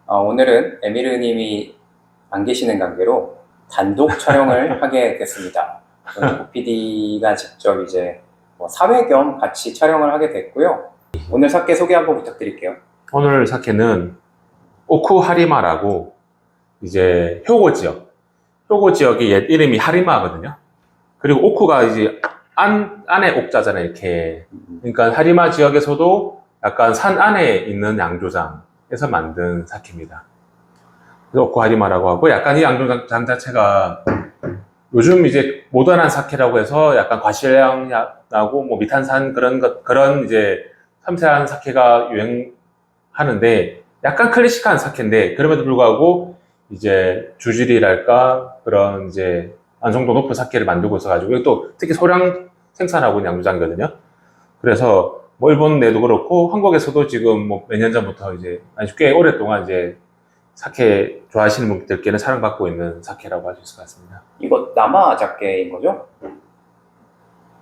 오늘은 에미르님이 안 계시는 관계로 단독 촬영을 하게 됐습니다. 오늘 PD가 직접 이제 사회 겸 같이 촬영을 하게 됐고요. 오늘 사케 소개 한번 부탁드릴게요. 오늘 사케는 오쿠하리마라고 이제 효고 지역이 옛 이름이 하리마거든요. 그리고 오쿠가 이제 안에 옥자잖아요, 이렇게. 그러니까 하리마 지역에서도 약간 산 안에 있는 양조장에서 만든 사케입니다. 그래서 오쿠하리마라고 하고, 약간 이 양조장 자체가 요즘 이제 모던한 사케라고 해서 약간 과실향 나고 뭐 미탄산 그런 이제 섬세한 사케가 유행하는데, 약간 클래식한 사케인데, 그럼에도 불구하고 이제 주질이랄까 그런 이제 완성도 높은 사케를 만들고 있어가지고, 또 특히 소량 생산하고 있는 양조장이거든요. 그래서 뭐 일본 내도 그렇고 한국에서도 지금 뭐 몇 년 전부터 이제 아주 꽤 오랫동안 이제 사케 좋아하시는 분들께는 사랑받고 있는 사케라고 할 수 있을 것 같습니다. 이거 나마자케인 거죠?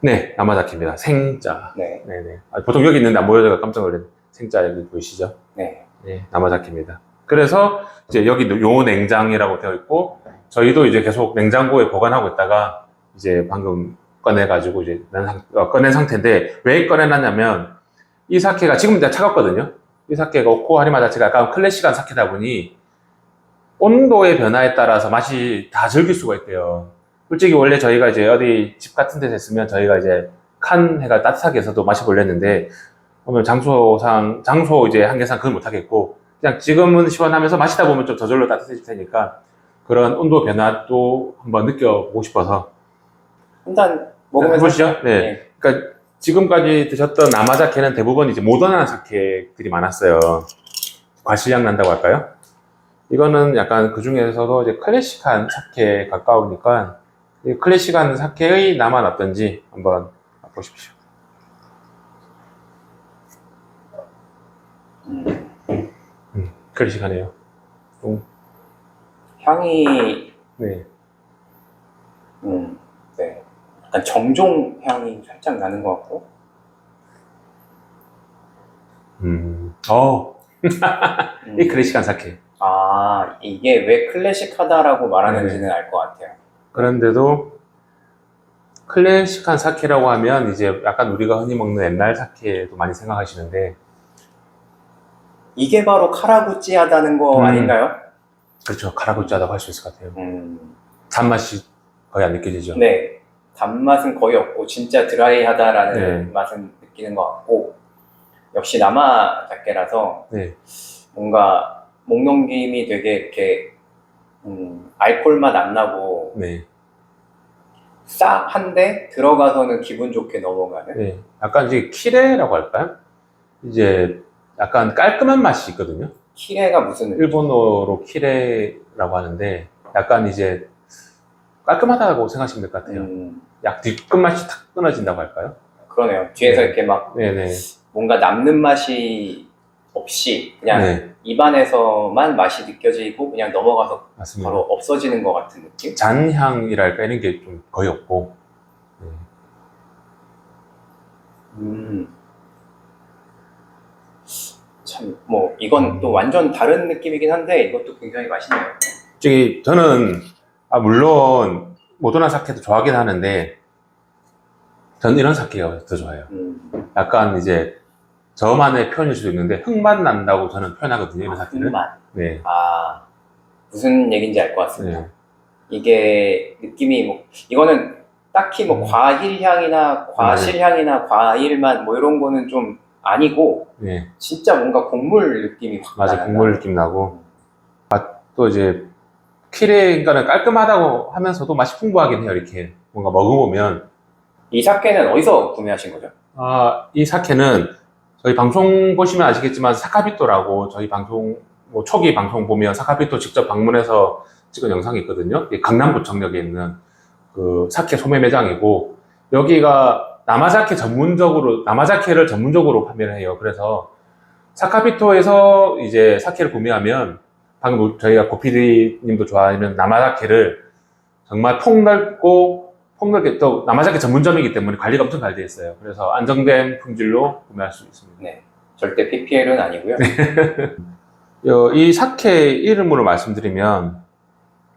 네, 야마자키입니다. 생자. 네. 네네. 보통 여기 있는데 안 보여서 깜짝 놀랐네. 생자 여기 보이시죠? 네. 네, 야마자키입니다. 그래서 이제 여기도 요 냉장이라고 되어 있고, 저희도 이제 계속 냉장고에 보관하고 있다가 이제 방금 꺼내가지고 이제 꺼낸 상태인데, 왜 꺼내놨냐면 이 사케가 지금 이제 차갑거든요. 이 사케가 오쿠하리마 자체가 약간 클래식한 사케다 보니 온도의 변화에 따라서 맛이 다 즐길 수가 있대요. 솔직히 원래 저희가 이제 어디 집 같은 데서 했으면 저희가 이제 칸 해가 따뜻하게 해서도 마셔보려는데, 오늘 장소 이제 한계상 그건 못하겠고, 그냥 지금은 시원하면서 마시다 보면 좀 저절로 따뜻해질 테니까 그런 온도 변화도 한번 느껴보고 싶어서. 일단 먹으면서 해보시죠. 네. 네. 그러니까 지금까지 드셨던 나마자케는 대부분 이제 모던한 사케들이 많았어요. 과실향 난다고 할까요? 이거는 약간 그 중에서도 이제 클래식한 사케에 가까우니까 이 클래식한 사케의 나만 어떤지 한번 보십시오. 클래식하네요. 향이 네. 네. 약간 정종 향이 살짝 나는 것 같고. 이 클래식한 사케. 이게 왜 클래식하다라고 말하는지는 알 것 같아요. 그런데도 클래식한 사케라고 하면 이제 약간 우리가 흔히 먹는 옛날 사케도 많이 생각하시는데, 이게 바로 카라구찌하다는 거 아닌가요? 그렇죠. 카라구찌하다고 할 수 있을 것 같아요. 음. 단맛이 거의 안 느껴지죠. 네. 단맛은 거의 없고 진짜 드라이하다라는 네. 맛은 느끼는 것 같고, 역시 나마자케라서 네. 뭔가 목 넘김이 되게 이렇게 알코올 맛 안 나고 네. 싸한데 들어가서는 기분 좋게 넘어가는. 네. 약간 이제 키레라고 할까요? 이제 약간 깔끔한 맛이 있거든요. 키레가 무슨 일본어로 키레라고 하는데, 약간 이제 깔끔하다고 생각하시면 될 것 같아요. 약 뒤끝맛이 탁 끊어진다고 할까요? 그러네요. 뒤에서 네. 이렇게 막 네네. 뭔가 남는 맛이 없이 그냥 네. 입안에서만 맛이 느껴지고 그냥 넘어가서 맞습니다. 바로 없어지는 것 같은 느낌? 잔향이랄까 이런 게 좀 거의 없고. 참, 뭐, 이건 또 완전 다른 느낌이긴 한데, 이것도 굉장히 맛있네요. 저는, 물론, 모던한 사케도 좋아하긴 하는데, 저는 이런 사케가 더 좋아요. 약간 이제, 저만의 표현일 수도 있는데, 흙맛 난다고 저는 표현하거든요, 이런 사케는. 흙맛. 네. 무슨 얘기인지 알 것 같습니다. 네. 이게 느낌이 뭐, 이거는 딱히 뭐 과일향이나 과실향이나 과일맛 뭐 이런 거는 좀 아니고, 네. 진짜 뭔가 곡물 느낌이 확 맞아, 나요. 국물 느낌 나고. 또 이제, 키레니까는 깔끔하다고 하면서도 맛이 풍부하긴 해요, 이렇게. 뭔가 먹어보면. 이 사케는 어디서 구매하신 거죠? 이 사케는 저희 방송 보시면 아시겠지만, 사카비토라고 저희 방송, 뭐 초기 방송 보면 사카비토 직접 방문해서 찍은 영상이 있거든요. 강남구청역에 있는 그 사케 소매 매장이고, 여기가 나마자케를 전문적으로 판매를 해요. 그래서 사카비토에서 이제 사케를 구매하면, 방금 저희가 고피디 님도 좋아하는 나마자케를 정말 폭넓게 또 나마자케 전문점이기 때문에 관리가 엄청 잘 되어 있어요. 그래서 안정된 품질로 구매할 수 있습니다. 네. 절대 PPL은 아니고요. 이 사케 이름으로 말씀드리면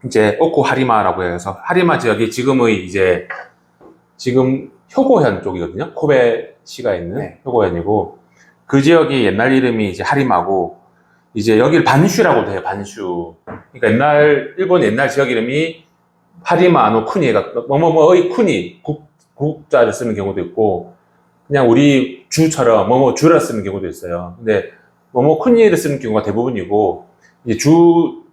이제 오쿠 하리마라고 해서 하리마 지역이 지금 효고현 쪽이거든요. 코베시가 있는 네. 효고현이고 그 지역이 옛날 이름이 이제 하리마고 이제 여기를 반슈라고도 해요. 반슈. 그러니까 일본 옛날 지역 이름이 하리마노 쿠니가 뭐뭐뭐의 쿠니 국자를 쓰는 경우도 있고 그냥 우리 주처럼 뭐뭐 주를 쓰는 경우도 있어요. 근데 뭐뭐 쿠니를 쓰는 경우가 대부분이고 이제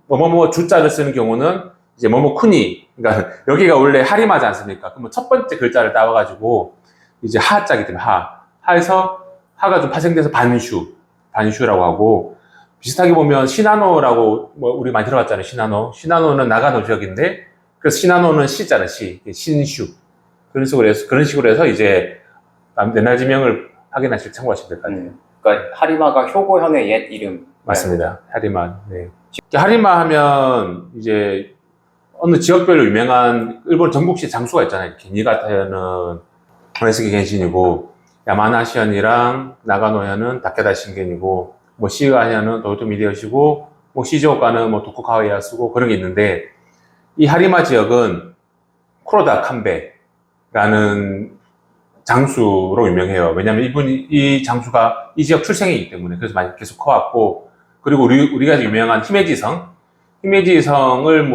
뭐뭐뭐 주자를 쓰는 경우는 이제 뭐뭐 쿠니. 그러니까 여기가 원래 하리마지 않습니까? 그러면 첫 번째 글자를 따와가지고 이제 하자기 때문에 하에서 하가 좀 파생돼서 반슈라고 하고 비슷하게 보면 시나노라고 뭐 우리 많이 들어봤잖아요. 시나노는 나가노 지역인데 그래서 시나노는 시잖아 신슈 그런 식으로 해서 이제 옛날 지명을 확인하실 참고하시면 될 것 같아요. 그러니까 하리마가 효고현의 옛 이름. 맞습니다. 하리마. 네. 하리마 하면 이제 어느 지역별로 유명한 일본 전국시 장수가 있잖아요. 이렇게 니가타현은 오네스기 겐신이고 야마나시현이랑 나가노현은 다케다 신겐이고 뭐 시가현은 도요토미 히데요시고 뭐 시즈오카는 뭐 도쿠가와 이에야스고 그런 게 있는데 이 하리마 지역은 쿠로다 칸베라는 장수로 유명해요. 왜냐하면 이 장수가 이 지역 출생이기 때문에 그래서 많이 계속 커왔고 그리고 우리가 유명한 히메지성을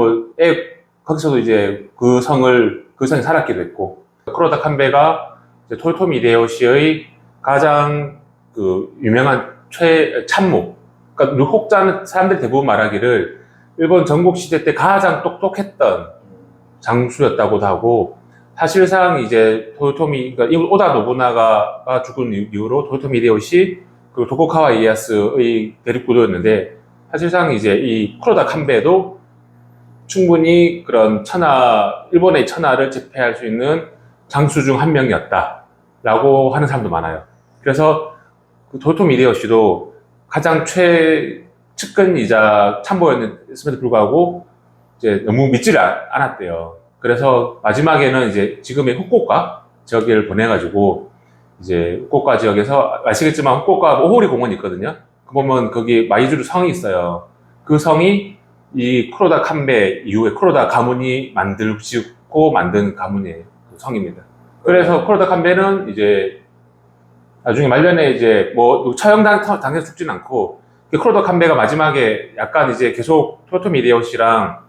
거기서도 이제 그 성이 살았기도 했고 쿠로다 칸베가 이제 토요토미 히데요시의 가장 그 유명한 참모. 그러니까 르혹자는 사람들이 대부분 말하기를 일본 전국 시대 때 가장 똑똑했던 장수였다고도 하고 사실상 이제 그러니까 오다 노부나가가 죽은 이후로 토요토미 히데요시 그리고 도쿠가와 이에야스의 대립구도였는데 사실상 이제 이 쿠로다 칸베도 충분히 그런 일본의 천하를 제패할 수 있는 장수 중 한 명이었다라고 하는 사람도 많아요. 그래서 그 도요토미 히데요시도 가장 측근이자 참모였음에도 불구하고 이제 너무 믿지를 않았대요. 그래서 마지막에는 이제 지금의 후쿠오카 지역을 보내가지고 이제 후쿠오카 지역에서 아시겠지만 후쿠오카 오호리 공원이 있거든요. 그 보면 거기 마이주루 성이 있어요. 그 성이 이 쿠로다 칸베 이후에 쿠로다 가문이 짓고 만든 가문이에요. 그 성입니다. 그래서 쿠로다 칸베는 이제 나중에 말년에 이제 뭐 처형당해서 죽진 않고 쿠로다 칸베가 마지막에 약간 이제 계속 토요토미 히데요시랑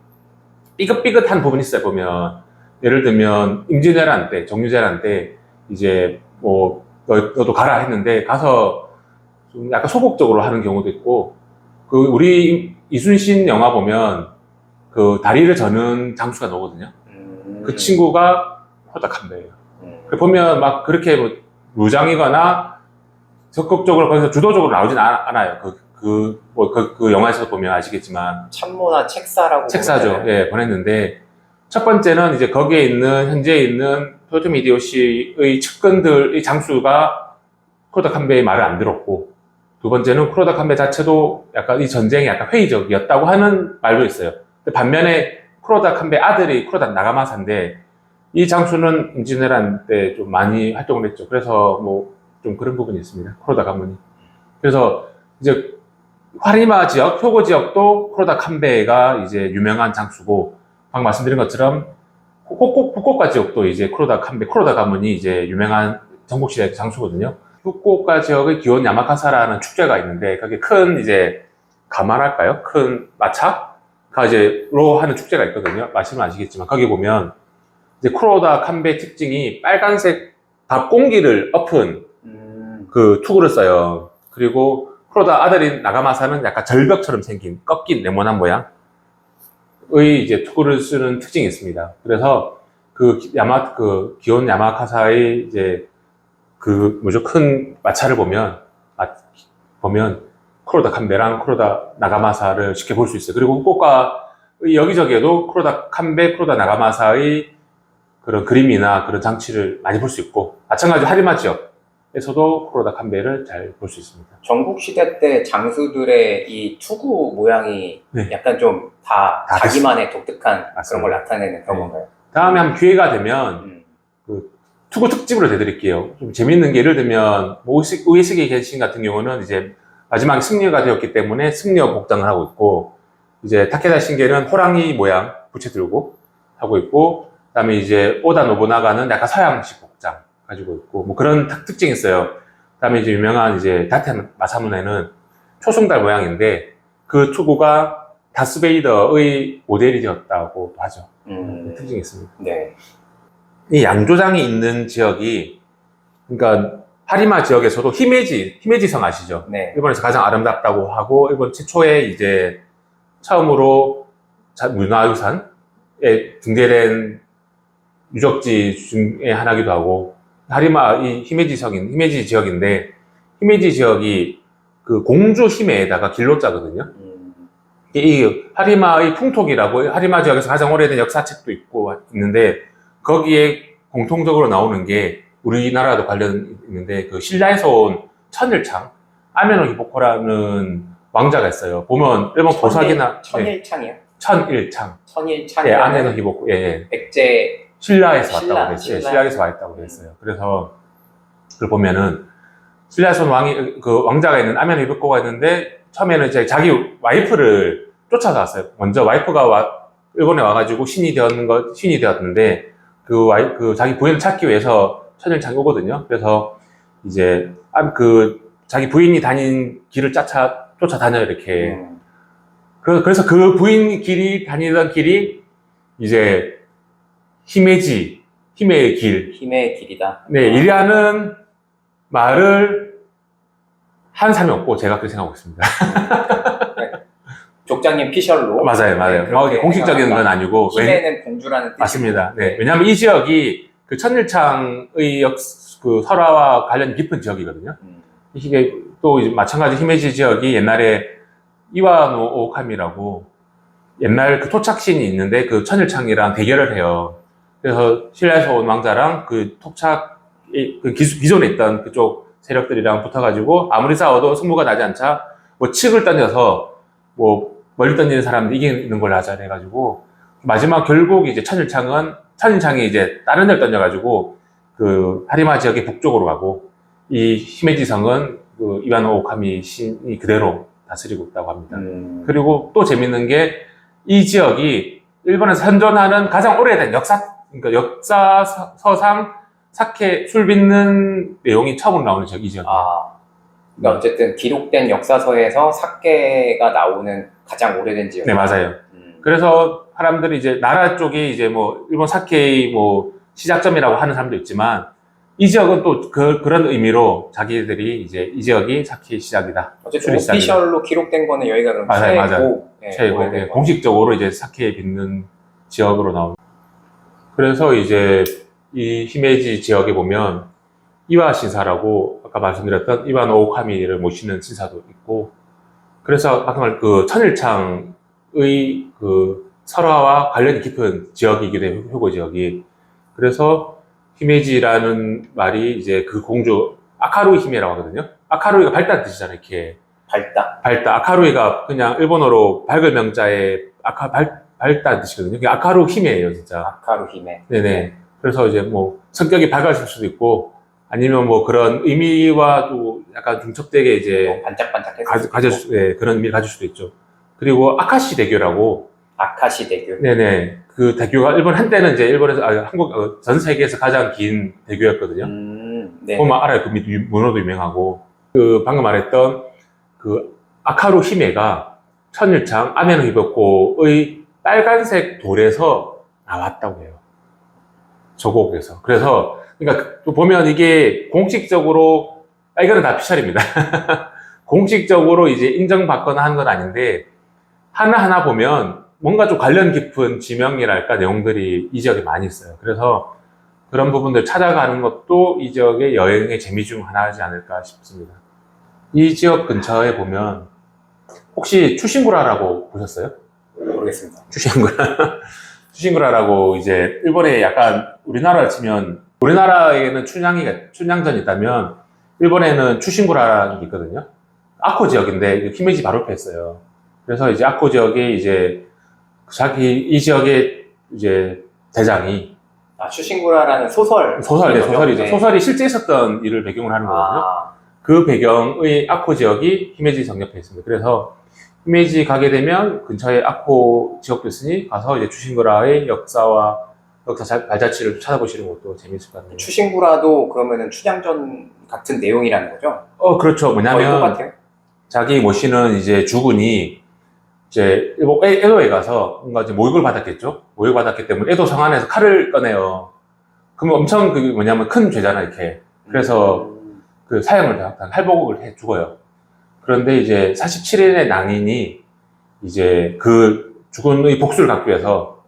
삐긋삐긋한 부분이 있어요. 보면 예를 들면 임진왜란 때 정유재란 때 이제 뭐 너도 가라 했는데 가서 좀 약간 소극적으로 하는 경우도 있고 그 우리 이순신 영화 보면 그 다리를 저는 장수가 나오거든요. 그 친구가 쿠로다 칸베예요. 보면 막 그렇게 뭐 무장이거나 적극적으로 거기서 주도적으로 나오진 않아요. 그 영화에서 보면 아시겠지만. 참모나 책사죠. 예, 보냈는데, 첫 번째는 이제 현재에 있는 토요토미 히데요시의 측근들의 장수가 쿠로다 칸베의 말을 안 들었고, 두 번째는 쿠로다 칸베 자체도 약간 이 전쟁이 약간 회의적이었다고 하는 말도 있어요. 반면에 쿠로다 칸베 아들이 쿠로다 나가마사인데, 이 장수는 임진왜란 때 좀 많이 활동을 했죠. 그래서 뭐 좀 그런 부분이 있습니다. 쿠로다 가문이. 그래서 이제 하리마 지역, 효고 지역도 쿠로다 칸베가 이제 유명한 장수고, 방금 말씀드린 것처럼 후쿠오카 지역도 이제 쿠로다 가문이 이제 유명한 전국시대 장수거든요. 후쿠오카 지역의 기온 야마카사라는 축제가 있는데, 거기 큰 이제 가마랄까요? 큰 마차가 이제로 하는 축제가 있거든요. 마시면 아시겠지만, 거기 보면 이제 쿠로다 칸베 특징이 빨간색 밥 공기를 엎은 그 투구를 써요. 그리고 쿠로다 아들인 나가마사는 약간 절벽처럼 생긴 꺾인 네모난 모양의 이제 투구를 쓰는 특징이 있습니다. 그래서 기온 야마카사의 이제 큰 마차를 보면 쿠로다 칸베랑 쿠로다 나가마사를 쉽게 볼 수 있어요. 그리고 후쿠오카의 여기저기에도 쿠로다 칸베, 쿠로다 나가마사의 그런 그림이나 그런 장치를 많이 볼 수 있고, 마찬가지로 하리마 지역에서도 쿠로다 칸베를 잘 볼 수 있습니다. 전국시대 때 장수들의 이 투구 모양이 네. 약간 좀 다 자기만의 독특한 그런 걸 나타내는 그런 건가요? 다음에 한번 기회가 되면 그 투구 특집으로 해드릴게요. 좀 재밌는 게 예를 들면 우에스기 겐신 같은 경우는 이제 마지막에 승려가 되었기 때문에 승려 복장을 하고 있고, 이제 타케다 신게는 호랑이 모양 부채 들고 하고 있고, 그다음에 이제 오다 노부나가는 약간 서양식 복장 가지고 있고, 뭐 그런 특징이 있어요. 그다음에 이제 유명한 이제 다테 마사무네는 초승달 모양인데 그 투구가 다스베이더의 모델이 되었다고 하죠. 특징이 있습니다. 네. 이 양조장이 있는 지역이, 그러니까 하리마 지역에서도 히메지성 아시죠? 네. 일본에서 가장 아름답다고 하고, 일본 최초에 이제 처음으로 문화유산에 등재된 유적지 중에 하나기도 하고, 이 히메지 지역인데, 히메지 지역이 그 공주 히메에다가 길로자거든요. 이 하리마의 풍토기라고, 하리마 지역에서 가장 오래된 역사책도 있는데, 거기에 공통적으로 나오는 게 우리나라도 관련 있는데, 그 신라에서 온 천일창, 아메노 히보코라는 왕자가 있어요. 보면 일본 고사기나 천일창이요? 천일창. 천일창. 예, 아메노 히보코. 예. 백제 신라에서 왔다고 그랬어요. 신라에서 왔다고 그랬어요. 그래서 그걸 보면은 신라에서 온 그 왕자가 있는 아메노 히보코가 있는데, 처음에는 이제 자기 와이프를 쫓아갔어요. 먼저 와이프가 일본에 와가지고 신이 되었는데, 그 자기 부인을 찾기 위해서 천일창이 오거든요. 그래서 이제 자기 부인이 다닌 길을 쫓아다녀요, 이렇게. 그래서 그 부인 다니던 길이 이제 힘의 길. 힘의 길이다. 네, 이라는 말을 한 사람이 없고 제가 그렇게 생각하고 있습니다. 족장님 피셜로. 맞아요. 그렇게 공식적인 건 아니고. 힘에는 공주라는 뜻이 맞습니다. 네. 왜냐하면 이 지역이 그 천일창의 그 설화와 관련이 깊은 지역이거든요. 이게 또 이제 마찬가지 히메지 지역이 옛날에 이와노 오오카미라고 옛날 그 토착신이 있는데 그 천일창이랑 대결을 해요. 그래서 신라에서 온 왕자랑 그 그 기존에 있던 그쪽 세력들이랑 붙어가지고 아무리 싸워도 승부가 나지 않자 뭐 칙을 던져서 뭐 멀리 던지는 사람들이 이기는 걸 하자 해가지고 마지막 결국 이제 천일창이 이제 다른 데를 던져가지고 그 하리마 지역의 북쪽으로 가고 이 히메지성은 그 이와노 오카미 신이 그대로 다스리고 있다고 합니다. 그리고 또 재밌는 게 이 지역이 일본에서 현존하는 가장 오래된 그러니까 역사서상 사케 술 빚는 내용이 처음으로 나오는 이 지역이에요. 그러니까 어쨌든 기록된 역사서에서 사케가 나오는 가장 오래된 지역. 네, 맞아요. 그래서 사람들이 이제 나라 쪽이 이제 뭐 일본 사케의 뭐 시작점이라고 하는 사람도 있지만 이 지역은 또 그런 의미로 자기들이 이제 이 지역이 사케의 시작이다. 어쨌든 오피셜로 기록된 거는 여기가 그럼 맞아요. 최고. 네, 공식적으로 이제 사케에 빚는 지역으로 나옵니다. 그래서 이제 이 히메지 지역에 보면 이와 신사라고 아까 말씀드렸던 이와노 오카미를 모시는 신사도 있고, 그래서 아까 말 그 천일창의 그 설화와 관련이 깊은 지역이기도 해요, 효고 지역이. 그래서 히메지라는 말이 이제 그 공주 아카루이 히메라고 하거든요. 아카루이가 밝다는 뜻이잖아요, 이렇게. 밝다. 아카루이가 그냥 일본어로 밝을 명자에 밝다는 뜻이거든요. 그게 아카루 히메예요, 진짜. 아카루 히메. 네네. 그래서 이제 뭐 성격이 밝아질 수도 있고, 아니면 뭐 그런 의미와 또 약간 중첩되게 이제 반짝반짝해서 그런 의미를 가질 수도 있죠. 그리고 아카시 대교라고. 아카시 대교. 네네. 그 대교가 한때는 이제 일본에서 전 세계에서 가장 긴 대교였거든요. 네. 보면 알아요. 그 문어도 유명하고. 그 방금 말했던 그 아카루 히메가 천일창 아메노 히보코의 빨간색 돌에서 나왔다고 해요. 저곡에서. 그래서 그러니까 또 보면 이게 공식적으로 이거는 다 피셜입니다. 공식적으로 이제 인정받거나 한 건 아닌데 하나하나 보면 뭔가 좀 관련 깊은 지명이랄까 내용들이 이 지역에 많이 있어요. 그래서 그런 부분들 찾아가는 것도 이 지역의 여행의 재미 중 하나이지 않을까 싶습니다. 이 지역 근처에 보면 혹시 추신구라라고 보셨어요? 모르겠습니다. 추신구라라고 이제 일본에 약간 우리나라를 치면 우리나라에는 춘향전이 있다면 일본에는 추신구라라는 게 있거든요. 아코 지역인데 히메지 바로 옆에 있어요. 그래서 이제 아코 지역에 이제 이 지역의 이제 대장이 추신구라라는 소설이죠. 소설이 실제 있었던 일을 배경으로 하는 거거든요. 그 배경의 아코 지역이 히메지 성 옆에 있습니다. 그래서 히메지 가게 되면 근처에 아코 지역도 있으니 가서 이제 추신구라의 역사 발자취를 찾아보시는 것도 재미있을 것 같네요. 추신구라도 그러면은 춘향전 같은 내용이라는 거죠? 그렇죠. 거의 뭐냐면 똑같아요? 자기 모씨는 이제 주군이 이제 일본 에도에 가서 뭔가 이제 모욕을 받았겠죠. 모욕을 받았기 때문에 에도 성 안에서 칼을 꺼내요. 그러면 엄청 그 뭐냐면 큰 죄잖아 이렇게. 그래서 그 사형을 할보국을 해 죽어요. 그런데 이제 47인의 낭인이 이제 그 주군의 복수를 갖기 위해서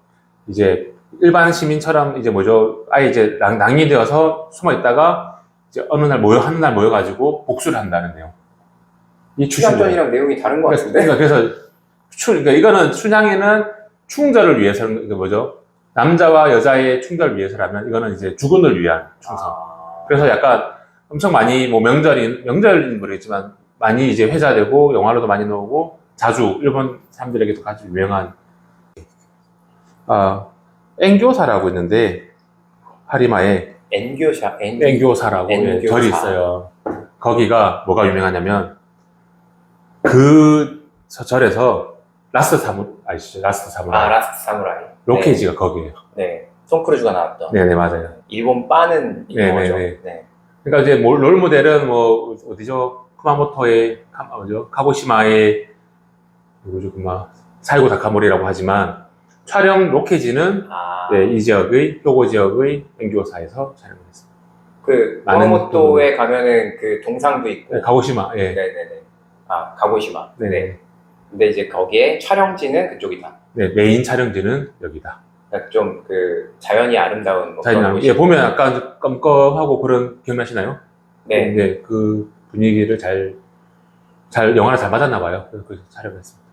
이제 일반 시민처럼 이제 뭐죠 아예 이제 낭인이 되어서 숨어 있다가 이제 하는 날 모여가지고 복수를 한다는 내용. 이 춘향전이랑 내용이 다른 것 같은데? 그러니까 그러니까 이거는 춘향이는 충절을 위해서는 이게 뭐죠? 남자와 여자의 충절을 위해서라면 이거는 이제 주군을 위한 충성. 그래서 약간 엄청 많이 뭐 명절인 모르겠지만 많이 이제 회자되고 영화로도 많이 나오고 자주 일본 사람들에게도 아주 유명한 엔교사라고 있는데 하리마에 엔교사라고 절이 있어요. 거기가 뭐가 유명하냐면 그 절에서 라스트 사무라이 라스트 사무라이. 로케지가 거기에요. 네. 톰 크루즈가 나왔던. 네네 맞아요. 일본 빠는 영화죠. 네네네. 네. 그러니까 이제 롤 모델은 뭐 어디죠? 쿠마모토의 카고시마의 누구죠? 사이고 다카모리라고 하지만 촬영 로케지는 네, 이 지역의 효고 지역의 엔교사에서 촬영을 했습니다. 그 쿠마모토에 가면은 그 동상도 있고. 네, 가고시마. 예. 네네네. 가고시마. 네네. 네. 근데 이제 거기에 촬영지는 그쪽이다. 네, 메인 촬영지는 여기다. 그러니까 좀 그 자연이 아름다운 뭐 자연이 그런 예, 보면 약간 껌껌하고 그런 기억나시나요? 네. 네, 그 분위기를 잘 영화를 잘 맞았나 봐요. 그래서 촬영을 했습니다.